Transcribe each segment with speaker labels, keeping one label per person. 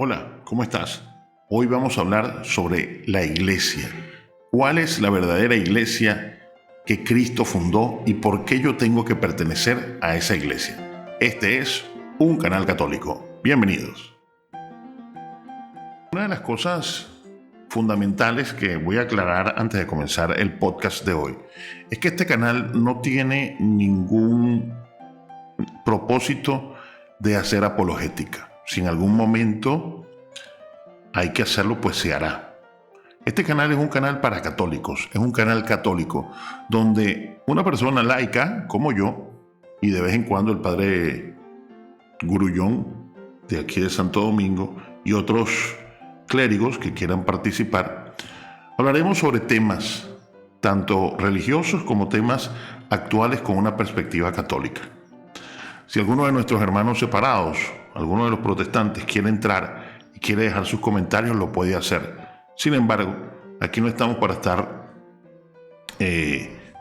Speaker 1: Hola, ¿cómo estás? Hoy vamos a hablar sobre la iglesia. ¿Cuál es la verdadera iglesia que Cristo fundó y por qué yo tengo que pertenecer a esa iglesia? Este es un canal católico. Bienvenidos. Una de las cosas fundamentales que voy a aclarar antes de comenzar el podcast de hoy es que este canal no tiene ningún propósito de hacer apologética. Si en algún momento hay que hacerlo, pues se hará. Este canal es un canal para católicos, es un canal católico, donde una persona laica como yo, y de vez en cuando el padre Grullón, de aquí de Santo Domingo, y otros clérigos que quieran participar, hablaremos sobre temas tanto religiosos como temas actuales con una perspectiva católica. Si alguno de nuestros hermanos separados, alguno de los protestantes quiere entrar y quiere dejar sus comentarios, lo puede hacer. Sin embargo, aquí no estamos para estar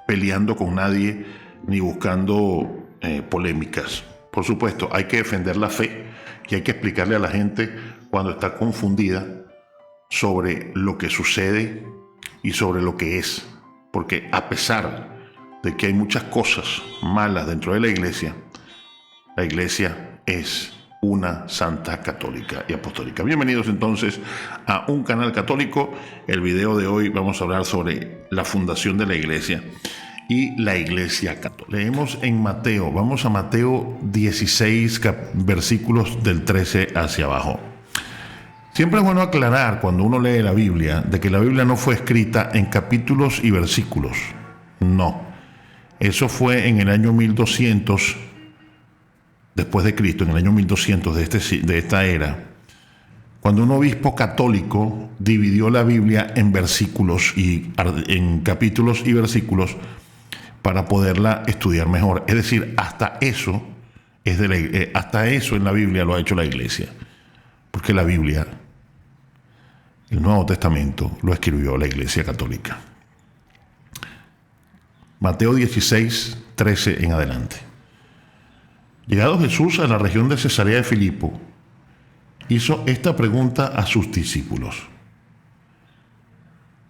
Speaker 1: peleando con nadie ni buscando polémicas. Por supuesto, hay que defender la fe y hay que explicarle a la gente cuando está confundida sobre lo que sucede y sobre lo que es. Porque a pesar de que hay muchas cosas malas dentro de la iglesia es una santa católica y apostólica. Bienvenidos entonces a un canal católico. El video de hoy vamos a hablar sobre la fundación de la iglesia y la iglesia católica. Leemos en Mateo, vamos a Mateo 16, versículos del 13 hacia abajo. Siempre es bueno aclarar cuando uno lee la Biblia de que la Biblia no fue escrita en capítulos y versículos. No. Eso fue en el año 1200 después de Cristo, en el año 1200 de esta era, cuando un obispo católico dividió la Biblia en versículos y en capítulos y versículos para poderla estudiar mejor. Es decir, hasta eso en la Biblia lo ha hecho la iglesia, porque la Biblia, el Nuevo Testamento, lo escribió la iglesia católica. Mateo 16, 13 en adelante. Llegado Jesús a la región de Cesarea de Filipo, hizo esta pregunta a sus discípulos: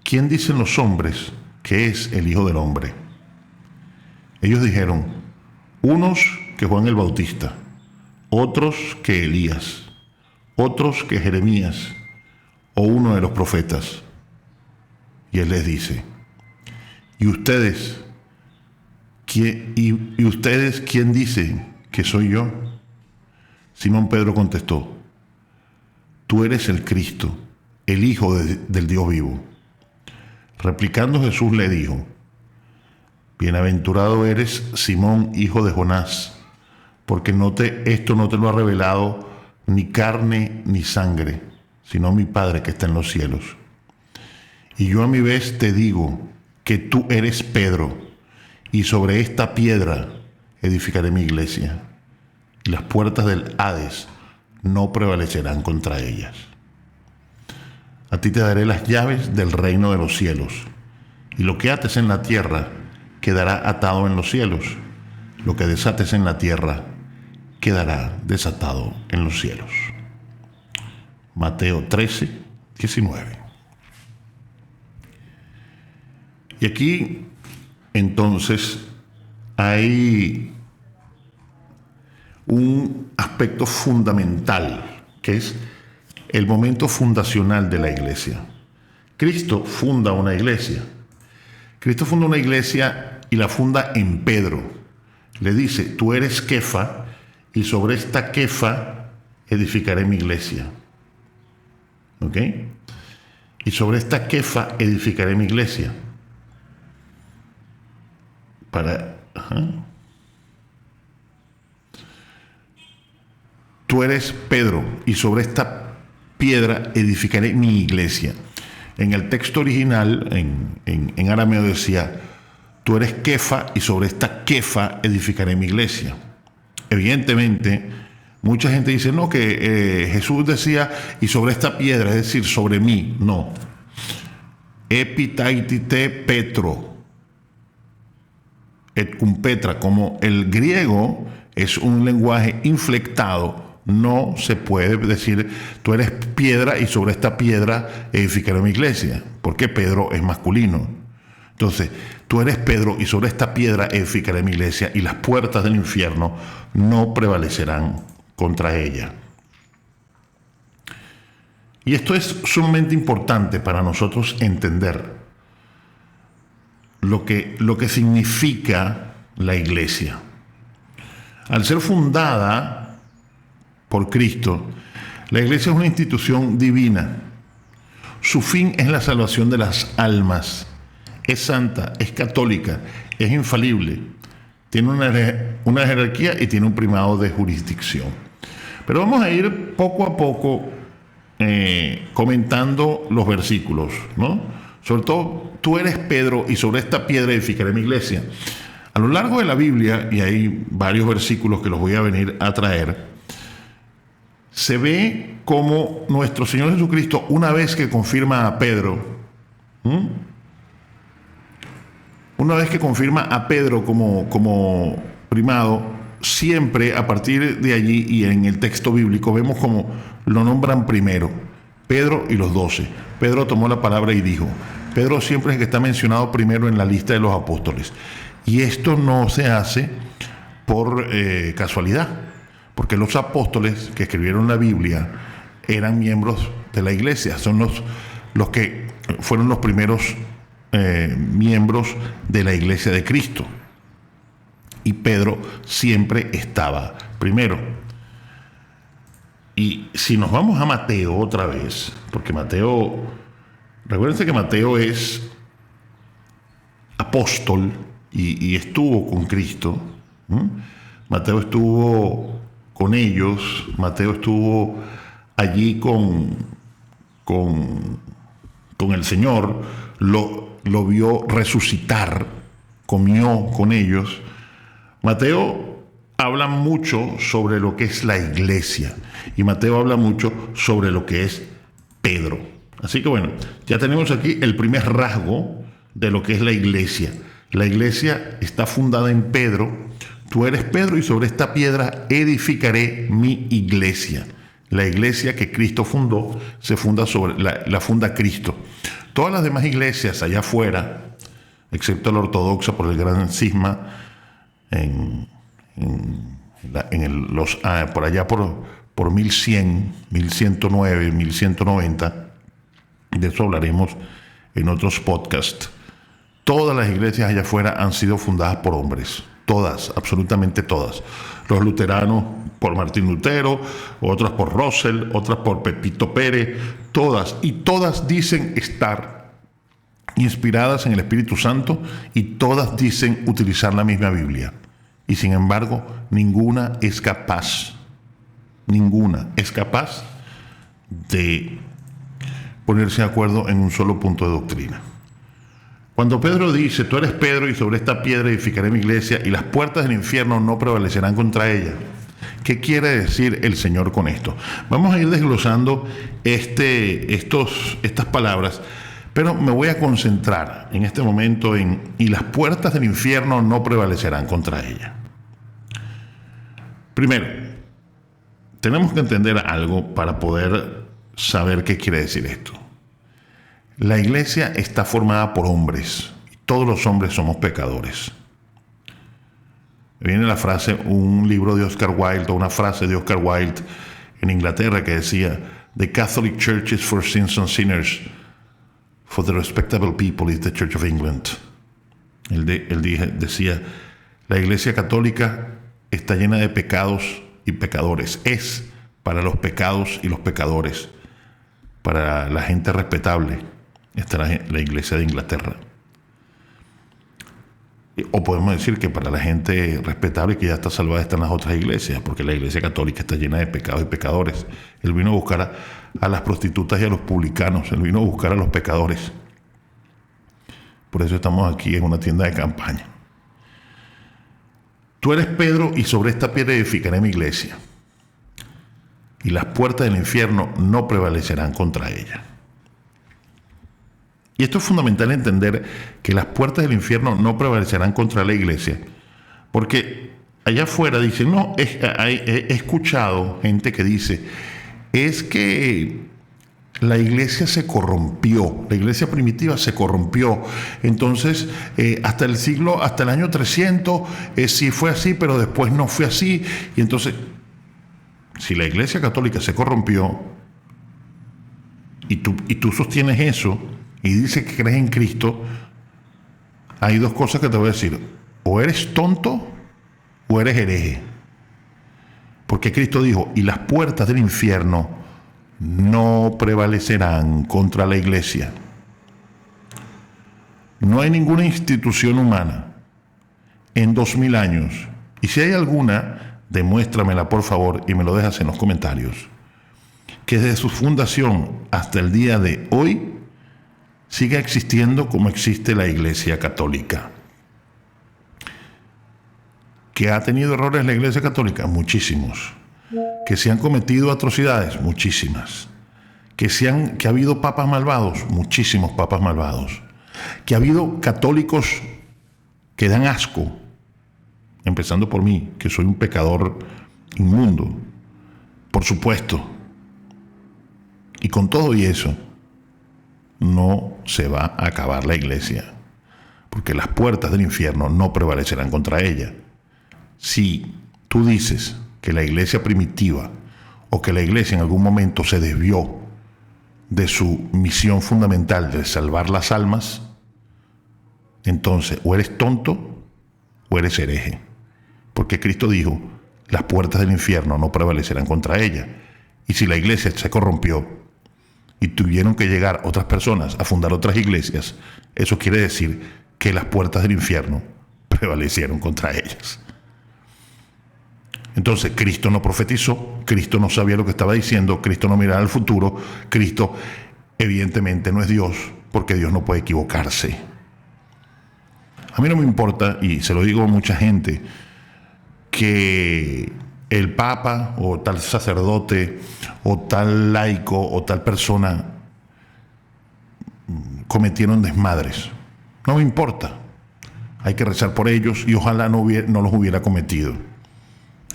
Speaker 1: ¿quién dicen los hombres que es el Hijo del Hombre? Ellos dijeron: unos que Juan el Bautista, otros que Elías, otros que Jeremías o uno de los profetas. Y él les dice: ¿Y ustedes quién dicen que soy yo? Simón Pedro contestó: tú eres el Cristo, el Hijo del Dios vivo. Replicando Jesús le dijo: bienaventurado eres, Simón, hijo de Jonás, porque esto no te lo ha revelado ni carne ni sangre, sino mi Padre que está en los cielos. Y yo a mi vez te digo que tú eres Pedro, y sobre esta piedra edificaré mi iglesia, y las puertas del Hades no prevalecerán contra ellas. A ti te daré las llaves del reino de los cielos, y lo que ates en la tierra quedará atado en los cielos, lo que desates en la tierra quedará desatado en los cielos. Mateo 13, 19. Y aquí entonces hay un aspecto fundamental, que es el momento fundacional de la iglesia. Cristo funda una iglesia. Cristo funda una iglesia y la funda en Pedro. Le dice: tú eres Kefa, y sobre esta Kefa edificaré mi iglesia. ¿Ok? Y sobre esta Kefa edificaré mi iglesia. Tú eres Pedro, y sobre esta piedra edificaré mi iglesia. En el texto original, en arameo decía: tú eres Kefa, y sobre esta Kefa edificaré mi iglesia. Evidentemente, mucha gente dice, no, que Jesús decía, y sobre esta piedra, es decir, sobre mí. No. Epitaitite Petro. Et cum Petra, como el griego es un lenguaje inflectado, no se puede decir tú eres piedra y sobre esta piedra edificaré mi iglesia, porque Pedro es masculino. Entonces, tú eres Pedro y sobre esta piedra edificaré mi iglesia y las puertas del infierno no prevalecerán contra ella. Y esto es sumamente importante para nosotros entender lo que significa la iglesia. Al ser fundada por Cristo, la iglesia es una institución divina. Su fin es la salvación de las almas. Es santa, es católica, es infalible. Tiene una jerarquía y tiene un primado de jurisdicción. Pero vamos a ir poco a poco comentando los versículos, ¿no? Sobre todo, tú eres Pedro y sobre esta piedra edificaré mi iglesia. A lo largo de la Biblia, y hay varios versículos que los voy a venir a traer, se ve como nuestro Señor Jesucristo, una vez que confirma a Pedro, como primado, siempre a partir de allí y en el texto bíblico vemos como lo nombran primero, Pedro y los 12. Pedro tomó la palabra y dijo. Pedro siempre es el que está mencionado primero en la lista de los apóstoles. Y esto no se hace por casualidad, porque los apóstoles que escribieron la Biblia eran miembros de la iglesia, son los que fueron los primeros miembros de la iglesia de Cristo. Y Pedro siempre estaba primero. Y si nos vamos a Mateo otra vez, porque recuérdense que Mateo es apóstol y estuvo con Cristo. Mateo estuvo con ellos, Mateo estuvo allí con el Señor, lo vio resucitar, comió con ellos. Mateo habla mucho sobre lo que es la iglesia y Mateo habla mucho sobre lo que es Pedro. Así que bueno, ya tenemos aquí el primer rasgo de lo que es la iglesia. La iglesia está fundada en Pedro. Tú eres Pedro y sobre esta piedra edificaré mi iglesia. La iglesia que Cristo fundó se funda sobre la funda Cristo. Todas las demás iglesias allá afuera, excepto la ortodoxa por el gran cisma por allá por 1100, 1109, 1190, de eso hablaremos en otros podcasts. Todas las iglesias allá afuera han sido fundadas por hombres, todas, absolutamente todas. Los luteranos por Martín Lutero, otras por Russell, otras por Pepito Pérez, todas dicen estar inspiradas en el Espíritu Santo y todas dicen utilizar la misma Biblia. Y sin embargo, ninguna es capaz de ponerse de acuerdo en un solo punto de doctrina. Cuando Pedro dice, tú eres Pedro y sobre esta piedra edificaré mi iglesia y las puertas del infierno no prevalecerán contra ella, ¿qué quiere decir el Señor con esto? Vamos a ir desglosando estas palabras, pero me voy a concentrar en este momento y las puertas del infierno no prevalecerán contra ella. Primero, tenemos que entender algo para poder saber qué quiere decir esto. La iglesia está formada por hombres. Todos los hombres somos pecadores. Viene la frase, un libro de Oscar Wilde, o una frase de Oscar Wilde en Inglaterra que decía, The Catholic Church is for sins and sinners, for the respectable people is the Church of England. Él decía, la iglesia católica está llena de pecados y pecadores. Es para los pecados y los pecadores. Para la gente respetable está la iglesia de Inglaterra. O podemos decir que para la gente respetable que ya está salvada están las otras iglesias, porque la iglesia católica está llena de pecados y pecadores. Él vino a buscar a las prostitutas y a los publicanos. Él vino a buscar a los pecadores. Por eso estamos aquí en una tienda de campaña. Tú eres Pedro y sobre esta piedra edificaré mi iglesia. Y las puertas del infierno no prevalecerán contra ella. Y esto es fundamental entender que las puertas del infierno no prevalecerán contra la iglesia, porque allá afuera dicen, no, he escuchado gente que dice, es que la iglesia se corrompió, la iglesia primitiva se corrompió. Entonces, hasta el año 300, sí fue así, pero después no fue así. Y entonces, si la iglesia católica se corrompió, y tú sostienes eso, y dices que crees en Cristo, hay dos cosas que te voy a decir. O eres tonto, o eres hereje. Porque Cristo dijo, y las puertas del infierno no prevalecerán contra la iglesia. No hay ninguna institución humana en 2000 años, y si hay alguna, demuéstramela por favor y me lo dejas en los comentarios, que desde su fundación hasta el día de hoy siga existiendo como existe la Iglesia Católica. ¿Que ha tenido errores la Iglesia Católica? Muchísimos. ¿Que se han cometido atrocidades? Muchísimas. ¿Que ha habido papas malvados? Muchísimos papas malvados. ¿Que ha habido católicos que dan asco? Empezando por mí, que soy un pecador inmundo. Por supuesto. Y con todo y eso, no se va a acabar la iglesia, porque las puertas del infierno no prevalecerán contra ella. Si tú dices que la iglesia primitiva o que la iglesia en algún momento se desvió de su misión fundamental de salvar las almas, entonces o eres tonto o eres hereje, porque Cristo dijo, las puertas del infierno no prevalecerán contra ella. Y si la iglesia se corrompió y tuvieron que llegar otras personas a fundar otras iglesias, eso quiere decir que las puertas del infierno prevalecieron contra ellas. Entonces, Cristo no profetizó, Cristo no sabía lo que estaba diciendo, Cristo no miraba al futuro, Cristo evidentemente no es Dios, porque Dios no puede equivocarse. A mí no me importa, y se lo digo a mucha gente, que el Papa o tal sacerdote o tal laico o tal persona cometieron desmadres. No me importa. Hay que rezar por ellos y ojalá no los hubiera cometido.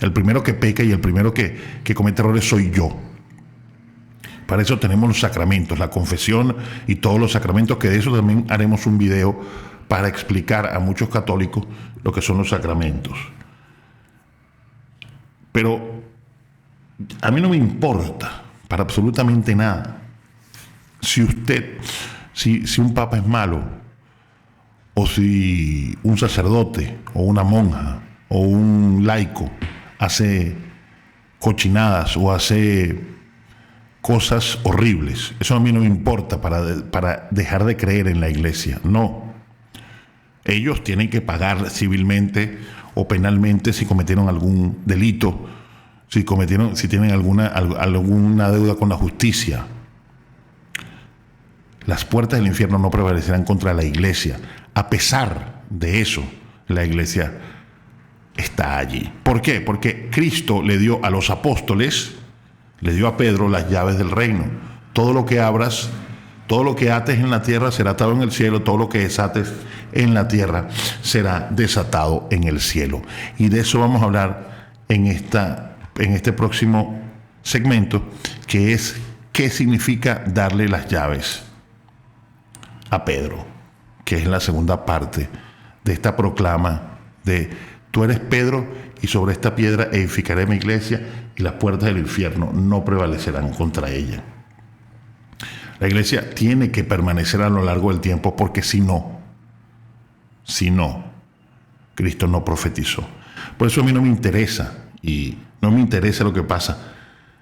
Speaker 1: El primero que peca y el primero que comete errores soy yo. Para eso tenemos los sacramentos, la confesión y todos los sacramentos, que de eso también haremos un video para explicar a muchos católicos lo que son los sacramentos. Pero a mí no me importa para absolutamente nada si un papa es malo, o si un sacerdote o una monja o un laico hace cochinadas o hace cosas horribles. Eso a mí no me importa para dejar de creer en la iglesia. No. Ellos tienen que pagar civilmente o penalmente si cometieron algún delito, si tienen alguna deuda con la justicia. Las puertas del infierno no prevalecerán contra la iglesia. A pesar de eso, la iglesia está allí. ¿Por qué? Porque Cristo le dio a los apóstoles, le dio a Pedro las llaves del reino. Todo lo que abras, todo lo que ates en la tierra será atado en el cielo, todo lo que desates en la tierra será desatado en el cielo. Y de eso vamos a hablar en este próximo segmento, que es qué significa darle las llaves a Pedro, que es la segunda parte de esta proclama de tú eres Pedro y sobre esta piedra edificaré mi iglesia y las puertas del infierno no prevalecerán contra ella. La iglesia tiene que permanecer a lo largo del tiempo, porque si no, Cristo no profetizó. Por eso a mí no me interesa, y no me interesa lo que pasa,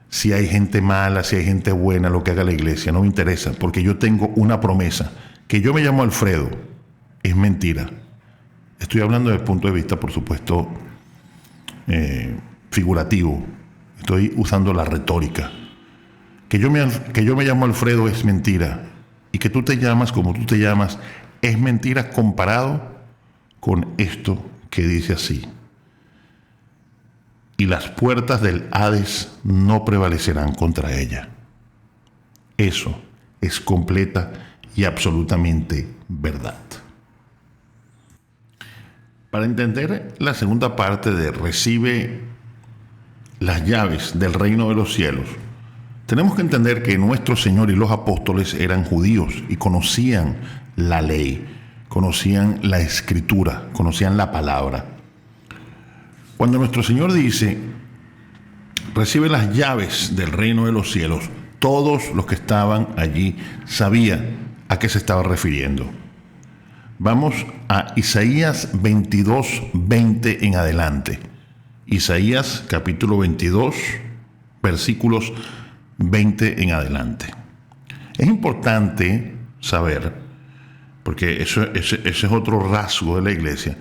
Speaker 1: si hay gente mala, si hay gente buena, lo que haga la iglesia, no me interesa, porque yo tengo una promesa, que yo me llamo Alfredo, es mentira. Estoy hablando desde el punto de vista, por supuesto, figurativo. Estoy usando la retórica. Que yo me llamo Alfredo es mentira. Y que tú te llamas como tú te llamas es mentira comparado con esto que dice así. Y las puertas del Hades no prevalecerán contra ella. Eso es completa y absolutamente verdad. Para entender la segunda parte de recibe las llaves del reino de los cielos, tenemos que entender que nuestro Señor y los apóstoles eran judíos y conocían la ley, conocían la escritura, conocían la palabra. Cuando nuestro Señor dice, recibe las llaves del reino de los cielos, todos los que estaban allí sabían a qué se estaba refiriendo. Vamos a Isaías 22, 20 en adelante. Isaías capítulo 22, versículos 20 en adelante. Es importante saber, porque ese es otro rasgo de la iglesia,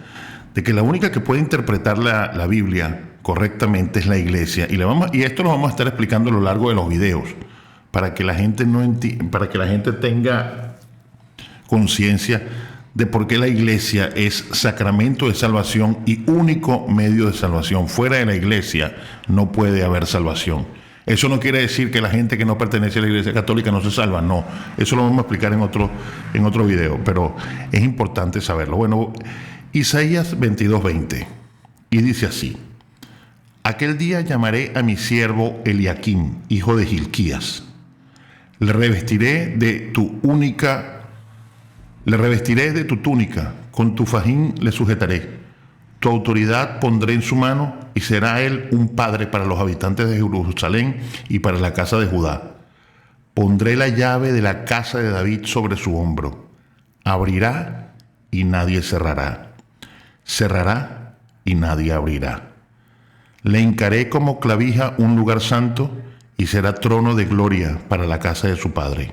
Speaker 1: de que la única que puede interpretar la Biblia correctamente es la iglesia, y esto lo vamos a estar explicando a lo largo de los videos, para que la gente tenga conciencia de por qué la iglesia es sacramento de salvación y único medio de salvación. Fuera de la iglesia no puede haber salvación. Eso no quiere decir que la gente que no pertenece a la iglesia católica no se salva, no. Eso lo vamos a explicar en otro video, pero es importante saberlo. Bueno, Isaías 22:20, y dice así: aquel día llamaré a mi siervo Eliaquim, hijo de Hilquías. Le revestiré de tu túnica, con tu fajín le sujetaré. Tu autoridad pondré en su mano, y será él un padre para los habitantes de Jerusalén y para la casa de Judá. Pondré la llave de la casa de David sobre su hombro. Abrirá y nadie cerrará. Cerrará y nadie abrirá. Le hincaré como clavija un lugar santo, y será trono de gloria para la casa de su padre.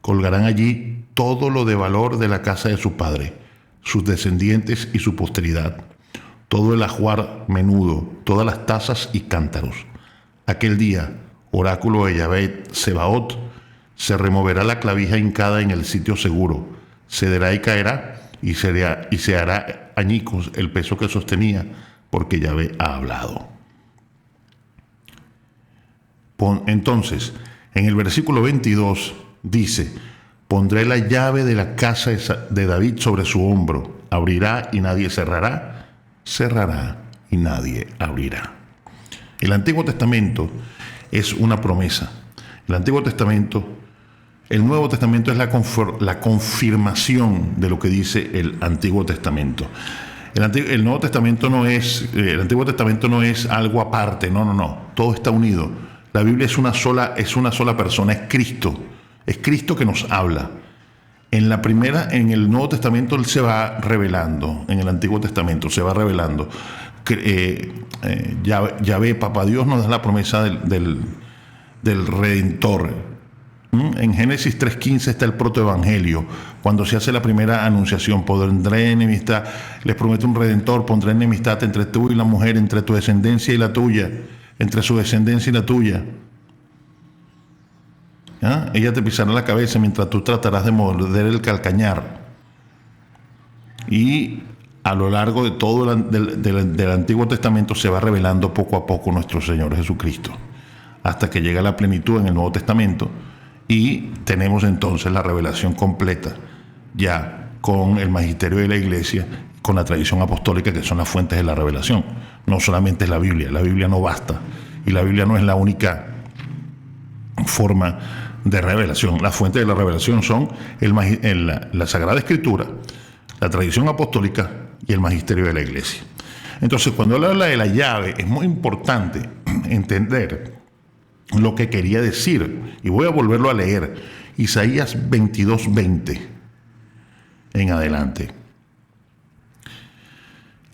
Speaker 1: Colgarán allí todo lo de valor de la casa de su padre, sus descendientes y su posteridad, todo el ajuar menudo, todas las tazas y cántaros. Aquel día, oráculo de Yahvé Sebaot, se removerá la clavija hincada en el sitio seguro, cederá y caerá, y se hará añicos el peso que sostenía, porque Yahvé ha hablado. Entonces, en el versículo 22 dice: pondré la llave de la casa de David sobre su hombro. Abrirá y nadie cerrará. Cerrará y nadie abrirá. El Antiguo Testamento es una promesa. El Nuevo Testamento es la confirmación de lo que dice el Antiguo Testamento. El Nuevo Testamento el Antiguo Testamento no es algo aparte, no. Todo está unido. La Biblia es una sola persona, es Cristo. Es Cristo que nos habla. En el Nuevo Testamento Él se va revelando. En el Antiguo Testamento se va revelando. Yahvé, Papá Dios, nos da la promesa del Redentor. En Génesis 3:15 está el protoevangelio. Cuando se hace la primera anunciación: pondré enemistad, les prometo un Redentor, pondré enemistad entre tú y la mujer, entre tu descendencia y la tuya, entre su descendencia y la tuya. Ella te pisará la cabeza mientras tú tratarás de morder el calcañar. Y a lo largo de todo del Antiguo Testamento se va revelando poco a poco nuestro Señor Jesucristo, hasta que llega la plenitud en el Nuevo Testamento, y tenemos entonces la revelación completa, ya con el magisterio de la Iglesia, con la tradición apostólica, que son las fuentes de la revelación. No solamente es la Biblia no basta, y la Biblia no es la única forma de revelación. Las fuentes de la revelación son la Sagrada Escritura, la tradición apostólica y el magisterio de la Iglesia. Entonces, cuando él habla de la llave, es muy importante entender lo que quería decir, y voy a volverlo a leer. Isaías 22:20 en adelante.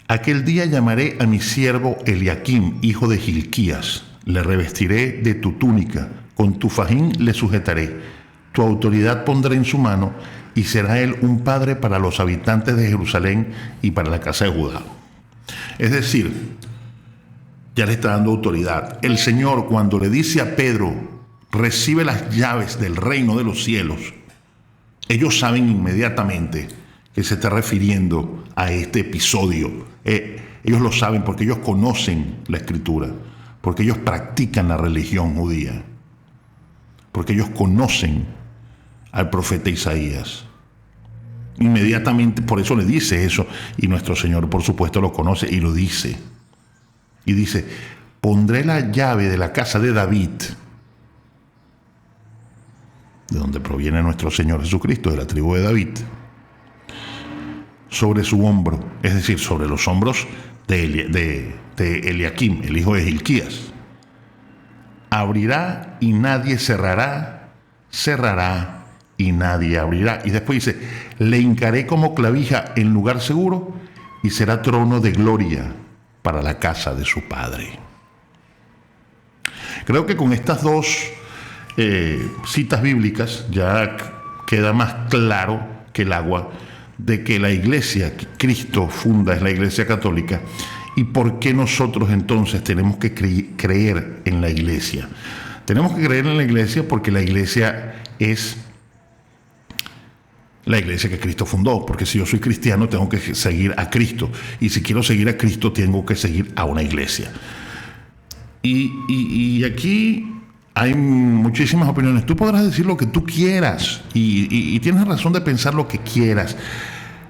Speaker 1: Aquel día llamaré a mi siervo Eliaquim, hijo de Hilquías. Le revestiré de tu túnica, con tu fajín le sujetaré. Tu autoridad pondré en su mano, y será él un padre para los habitantes de Jerusalén y para la casa de Judá. Es decir, ya le está dando autoridad. El Señor, cuando le dice a Pedro: recibe las llaves del reino de los cielos, ellos saben inmediatamente que se está refiriendo a este episodio. Ellos lo saben porque ellos conocen la Escritura, porque ellos practican la religión judía, porque ellos conocen al profeta Isaías. Inmediatamente, por eso le dice eso, y nuestro Señor por supuesto lo conoce y lo dice. Y dice, pondré la llave de la casa de David, de donde proviene nuestro Señor Jesucristo, de la tribu de David, sobre su hombro, es decir, sobre los hombros de Eliaquim, el hijo de Hilquías. Abrirá y nadie cerrará, cerrará y nadie abrirá. Y después dice, le hincaré como clavija en lugar seguro y será trono de gloria para la casa de su padre. Creo que con estas dos citas bíblicas ya queda más claro que el agua de que la iglesia que Cristo funda es la iglesia católica. ¿Y por qué nosotros entonces tenemos que creer en la iglesia? Tenemos que creer en la iglesia porque la iglesia es la iglesia que Cristo fundó, porque si yo soy cristiano tengo que seguir a Cristo, y si quiero seguir a Cristo tengo que seguir a una iglesia. Y aquí hay muchísimas opiniones. Tú podrás decir lo que tú quieras y tienes razón de pensar lo que quieras.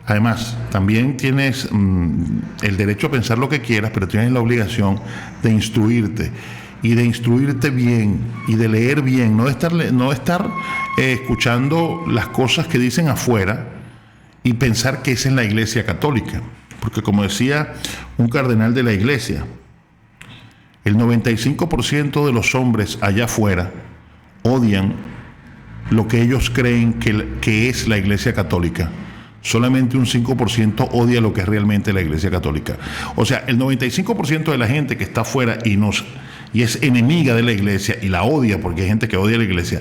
Speaker 1: Además, también tienes el derecho a pensar lo que quieras, pero tienes la obligación de instruirte, y de instruirte bien, y de leer bien, no estar escuchando las cosas que dicen afuera y pensar que esa es la iglesia católica. Porque como decía un cardenal de la iglesia, el 95% de los hombres allá afuera odian lo que ellos creen que es la iglesia católica. Solamente un 5% odia lo que es realmente la iglesia católica. O sea, el 95% de la gente que está afuera y es enemiga de la iglesia y la odia, porque hay gente que odia la iglesia,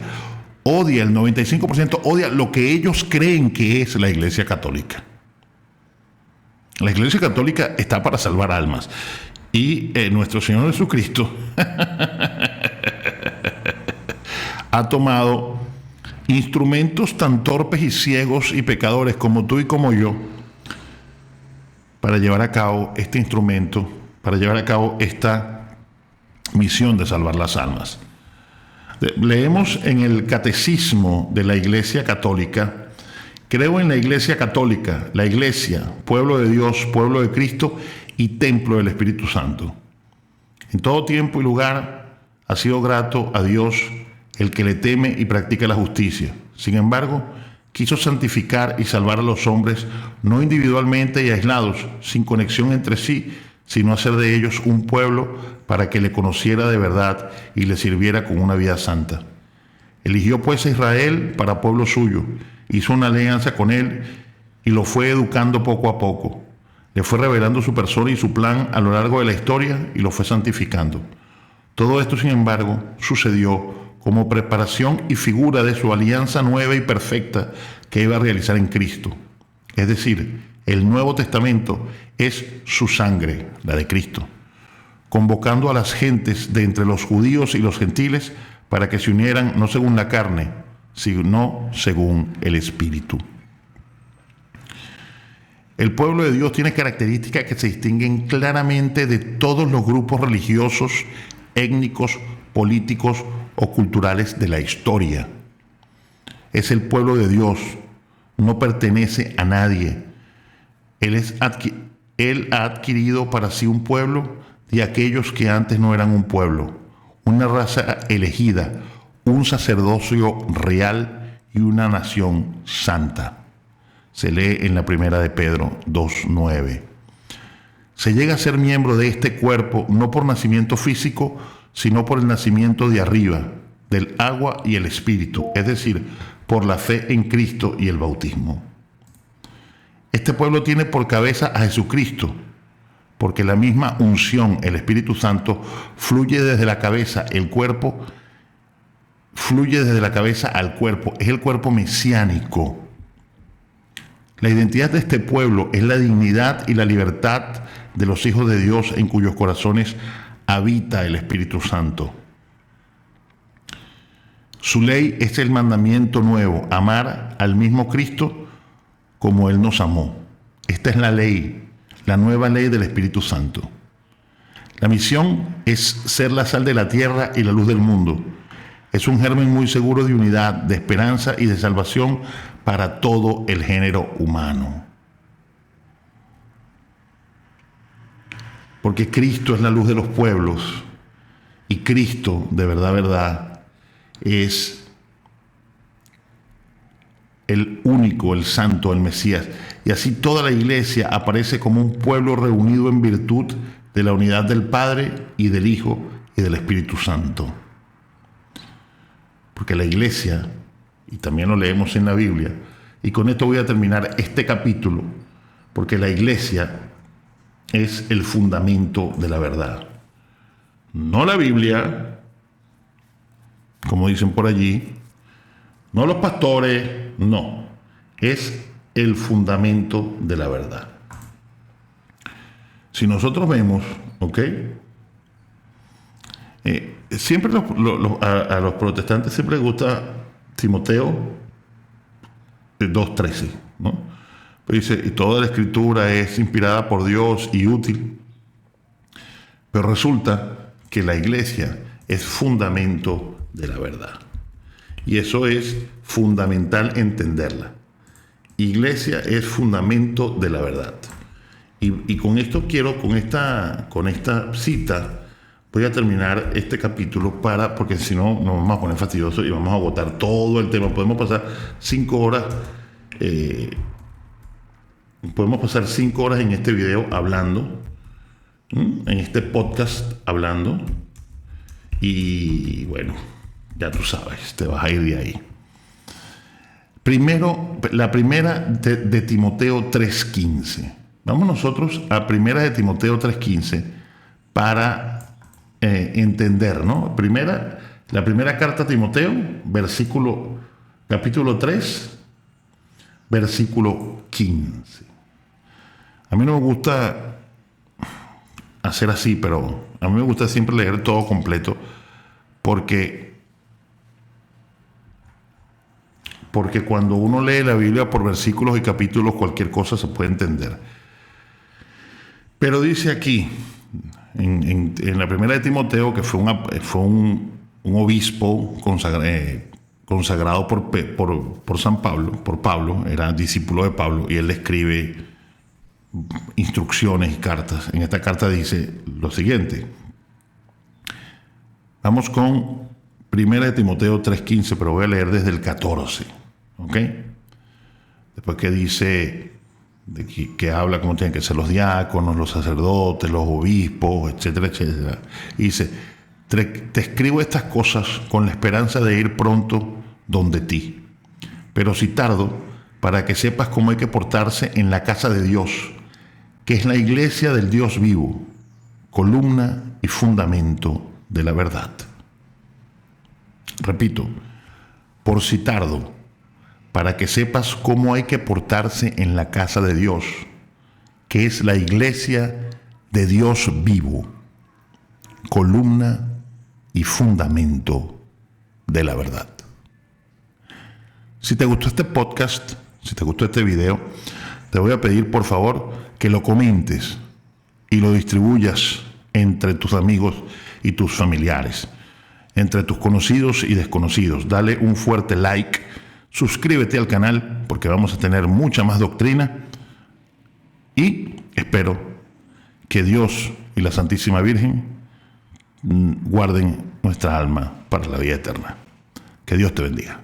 Speaker 1: el 95% odia lo que ellos creen que es la iglesia católica. La iglesia católica está para salvar almas. Y nuestro Señor Jesucristo ha tomado instrumentos tan torpes y ciegos y pecadores como tú y como yo para llevar a cabo este instrumento, para llevar a cabo esta misión de salvar las almas. Leemos en el Catecismo de la Iglesia Católica: creo en la Iglesia Católica, la Iglesia, pueblo de Dios, pueblo de Cristo y templo del Espíritu Santo. En todo tiempo y lugar ha sido grato a Dios el que le teme y practica la justicia. Sin embargo, quiso santificar y salvar a los hombres, no individualmente y aislados, sin conexión entre sí, sino hacer de ellos un pueblo para que le conociera de verdad y le sirviera con una vida santa. Eligió pues a Israel para pueblo suyo, hizo una alianza con él y lo fue educando poco a poco. Le fue revelando su persona y su plan a lo largo de la historia y lo fue santificando. Todo esto, sin embargo, sucedió como preparación y figura de su alianza nueva y perfecta que iba a realizar en Cristo. Es decir, el Nuevo Testamento es su sangre, la de Cristo, convocando a las gentes de entre los judíos y los gentiles para que se unieran no según la carne, sino según el Espíritu. El pueblo de Dios tiene características que se distinguen claramente de todos los grupos religiosos, étnicos, políticos o culturales de la historia. Es el pueblo de Dios, no pertenece a nadie. Él ha adquirido para sí un pueblo de aquellos que antes no eran un pueblo, una raza elegida, un sacerdocio real y una nación santa. Se lee en la primera de Pedro 2:9. Se llega a ser miembro de este cuerpo no por nacimiento físico, sino por el nacimiento de arriba, del agua y el Espíritu, es decir, por la fe en Cristo y el bautismo. Este pueblo tiene por cabeza a Jesucristo, porque la misma unción, el Espíritu Santo, fluye desde la cabeza, fluye desde la cabeza al cuerpo, es el cuerpo mesiánico. La identidad de este pueblo es la dignidad y la libertad de los hijos de Dios en cuyos corazones habita el Espíritu Santo. Su ley es el mandamiento nuevo, amar al mismo Cristo como Él nos amó. Esta es la ley, la nueva ley del Espíritu Santo. La misión es ser la sal de la tierra y la luz del mundo. Es un germen muy seguro de unidad, de esperanza y de salvación para todo el género humano. Porque Cristo es la luz de los pueblos y Cristo, de verdad, es el único, el santo, el Mesías. Y así toda la iglesia aparece como un pueblo reunido en virtud de la unidad del Padre y del Hijo y del Espíritu Santo. Porque la iglesia, y también lo leemos en la Biblia, y con esto voy a terminar este capítulo, porque la iglesia es el fundamento de la verdad. No la Biblia, como dicen por allí, no los pastores, no. Es el fundamento de la verdad. Si nosotros vemos, ¿ok? Siempre a los protestantes siempre les gusta Timoteo 2:13, ¿no? Pero dice, y toda la escritura es inspirada por Dios y útil. Pero resulta que la iglesia es fundamento de la verdad. Y eso es fundamental entenderla. Iglesia es fundamento de la verdad. Y con esto con esta cita, voy a terminar este capítulo porque si no nos vamos a poner fastidiosos y vamos a agotar todo el tema. Podemos pasar 5 horas. Podemos pasar 5 horas en este video hablando, en este podcast hablando. Y bueno, ya tú sabes, te vas a ir de ahí. Primero, la primera de Timoteo 3:15. Vamos nosotros a primera de Timoteo 3:15 para entender, ¿no? La primera carta a Timoteo, capítulo 3, versículo 15. A mí no me gusta hacer así, pero a mí me gusta siempre leer todo completo, porque cuando uno lee la Biblia por versículos y capítulos, cualquier cosa se puede entender. Pero dice aquí, en la primera de Timoteo, que fue un obispo consagrado por San Pablo, por Pablo, era discípulo de Pablo, y él le escribe instrucciones y cartas. En esta carta dice lo siguiente. Vamos con primera de Timoteo 3:15, pero voy a leer desde el 14, ¿ok? Después que dice, que habla cómo tienen que ser los diáconos, los sacerdotes, los obispos, etcétera, etcétera. Y dice, te escribo estas cosas con la esperanza de ir pronto donde ti. Pero si tardo, para que sepas cómo hay que portarse en la casa de Dios, que es la iglesia del Dios vivo, columna y fundamento de la verdad. Repito, por si tardo, para que sepas cómo hay que portarse en la casa de Dios, que es la iglesia de Dios vivo, columna y fundamento de la verdad. Si te gustó este podcast, si te gustó este video, te voy a pedir por favor que lo comentes y lo distribuyas entre tus amigos y tus familiares, entre tus conocidos y desconocidos. Dale un fuerte like, suscríbete al canal porque vamos a tener mucha más doctrina y espero que Dios y la Santísima Virgen guarden nuestra alma para la vida eterna. Que Dios te bendiga.